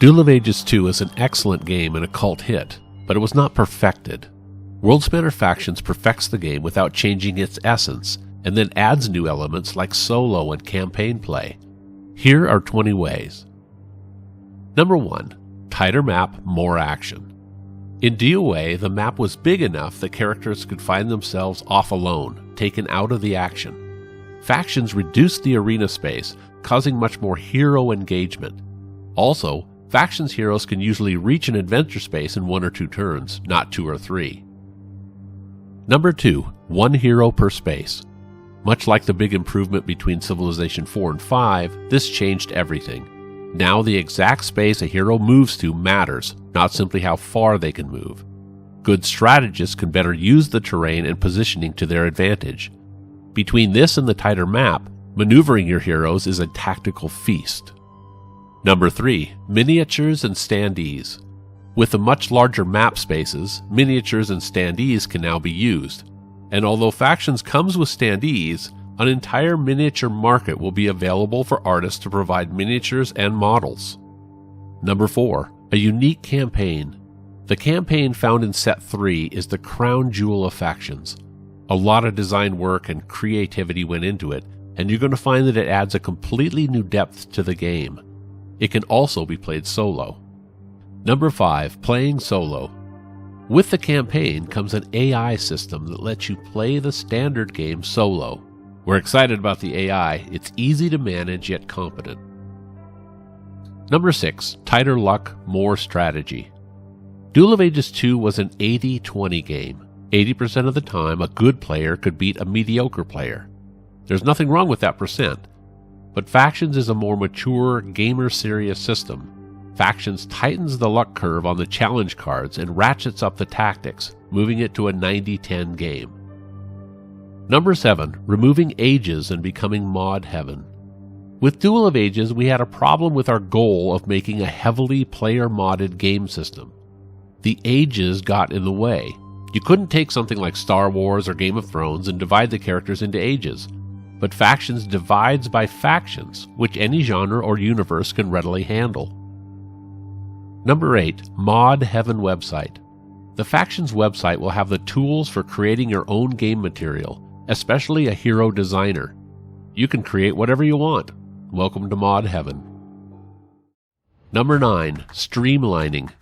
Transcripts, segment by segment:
Duel of Ages II is an excellent game and a cult hit, but it was not perfected. Worldspanner Factions perfects the game without changing its essence, and then adds new elements like solo and campaign play. Here are 20 ways. Number 1. Tighter map, more action. In DOA, the map was big enough that characters could find themselves off alone, taken out of the action. Factions reduced the arena space, causing much more hero engagement. Also, Factions heroes can usually reach an adventure space in 1 or 2 turns, not 2 or 3. Number 2. 1 hero per space. Much like the big improvement between Civilization 4 and 5, this changed everything. Now the exact space a hero moves to matters, not simply how far they can move. Good strategists can better use the terrain and positioning to their advantage. Between this and the tighter map, maneuvering your heroes is a tactical feast. Number 3. Miniatures and Standees. With the much larger map spaces, miniatures and Standees can now be used. And although Factions comes with Standees, an entire miniature market will be available for artists to provide miniatures and models. Number 4. A unique campaign. The campaign found in Set 3 is the crown jewel of Factions. A lot of design work and creativity went into it, and you're going to find that it adds a completely new depth to the game. It can also be played solo. Number 5. Playing solo. With the campaign comes an AI system that lets you play the standard game solo. We're excited about the AI. It's easy to manage yet competent. Number 6. Tighter luck, more strategy. Duel of Ages II was an 80-20 game. 80% of the time, a good player could beat a mediocre player. There's nothing wrong with that percent. But Factions is a more mature, gamer-serious system. Factions tightens the luck curve on the challenge cards and ratchets up the tactics, moving it to a 90-10 game. Number 7. Removing ages and becoming mod heaven. With Duel of Ages, we had a problem with our goal of making a heavily player-modded game system. The ages got in the way. You couldn't take something like Star Wars or Game of Thrones and divide the characters into ages. But Factions divides by factions, which any genre or universe can readily handle. Number 8. Mod Heaven website. The Factions website will have the tools for creating your own game material, especially a hero designer. You can create whatever you want. Welcome to Mod Heaven. Number 9. Streamlining.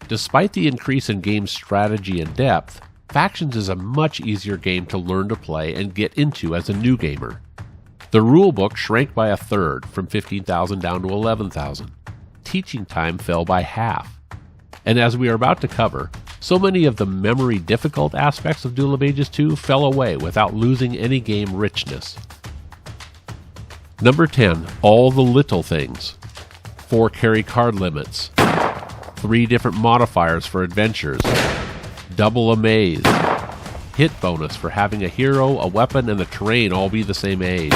Despite the increase in game strategy and depth, Factions is a much easier game to learn to play and get into as a new gamer. The rulebook shrank by a third, from 15,000 down to 11,000. Teaching time fell by half. And as we are about to cover, so many of the memory difficult aspects of Duel of Ages II fell away without losing any game richness. Number 10. All the little things. 4 carry card limits. 3 different modifiers for adventures. Double amaze. Hit bonus for having a hero, a weapon, and the terrain all be the same age.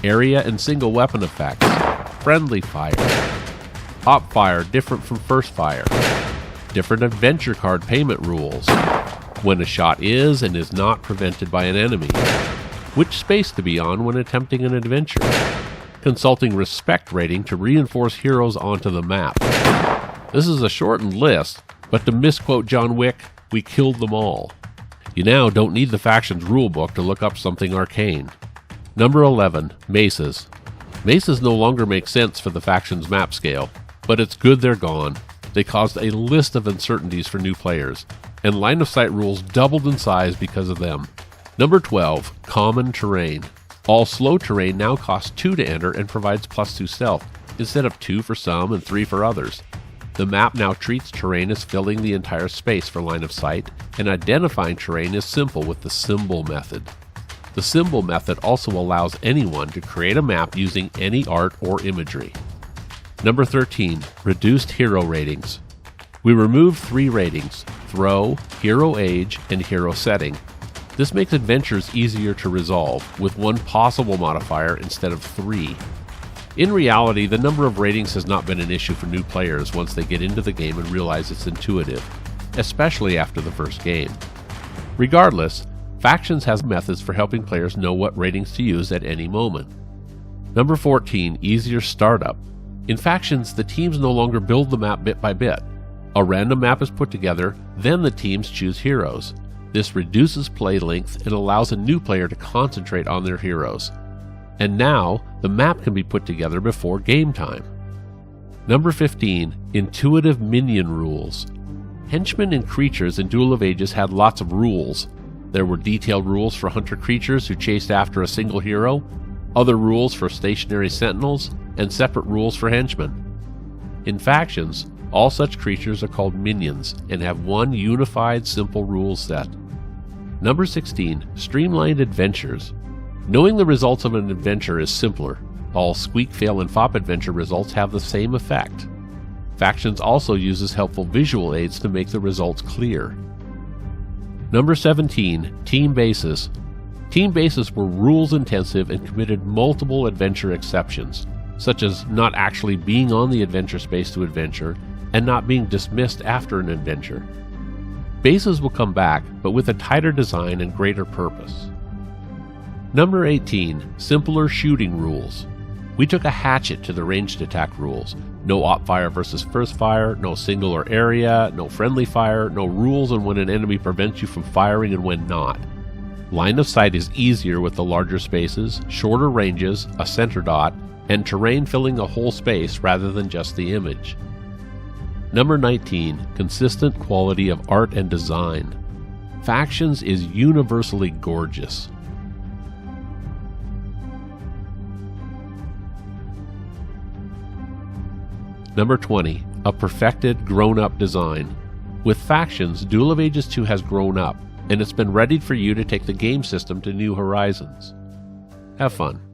Area and single weapon effects. Friendly fire. Op fire different from first fire. Different adventure card payment rules. When a shot is and is not prevented by an enemy. Which space to be on when attempting an adventure. Consulting respect rating to reinforce heroes onto the map. This is a shortened list, but to misquote John Wick, we killed them all. You now don't need the Factions rulebook to look up something arcane. Number 11. Mesas. Mesas no longer make sense for the Factions map scale, but it's good they're gone. They caused a list of uncertainties for new players, and line of sight rules doubled in size because of them. Number 12. Common terrain. All slow terrain now costs 2 to enter and provides +2 stealth, instead of 2 for some and 3 for others. The map now treats terrain as filling the entire space for line of sight, and identifying terrain is simple with the symbol method. The symbol method also allows anyone to create a map using any art or imagery. Number 13. Reduced hero ratings. We removed 3 ratings: throw, hero age, and hero setting. This makes adventures easier to resolve, with 1 possible modifier instead of 3. In reality, the number of ratings has not been an issue for new players once they get into the game and realize it's intuitive, especially after the first game. Regardless, Factions has methods for helping players know what ratings to use at any moment. Number 14. Easier startup. In Factions, the teams no longer build the map bit by bit. A random map is put together, then the teams choose heroes. This reduces play length and allows a new player to concentrate on their heroes. And now, the map can be put together before game time. Number 15. Intuitive Minion Rules. Henchmen and creatures in Duel of Ages had lots of rules. There were detailed rules for hunter creatures who chased after a single hero, other rules for stationary sentinels, and separate rules for henchmen. In Factions, all such creatures are called minions and have one unified simple rules set. Number 16. Streamlined Adventures. Knowing the results of an adventure is simpler. All Squeak, Fail, and Fop adventure results have the same effect. Factions also uses helpful visual aids to make the results clear. Number 17. Team Bases. Team bases were rules intensive and committed multiple adventure exceptions, such as not actually being on the adventure space to adventure and not being dismissed after an adventure. Bases will come back, but with a tighter design and greater purpose. Number 18. Simpler Shooting Rules. We took a hatchet to the ranged attack rules. No op fire versus first fire, no single or area, no friendly fire, no rules on when an enemy prevents you from firing and when not. Line of sight is easier with the larger spaces, shorter ranges, a center dot, and terrain filling a whole space rather than just the image. Number 19. Consistent quality of art and design. Factions is universally gorgeous. Number 20. A perfected, grown-up design. With Factions, Duel of Ages II has grown up, and it's been readied for you to take the game system to new horizons. Have fun.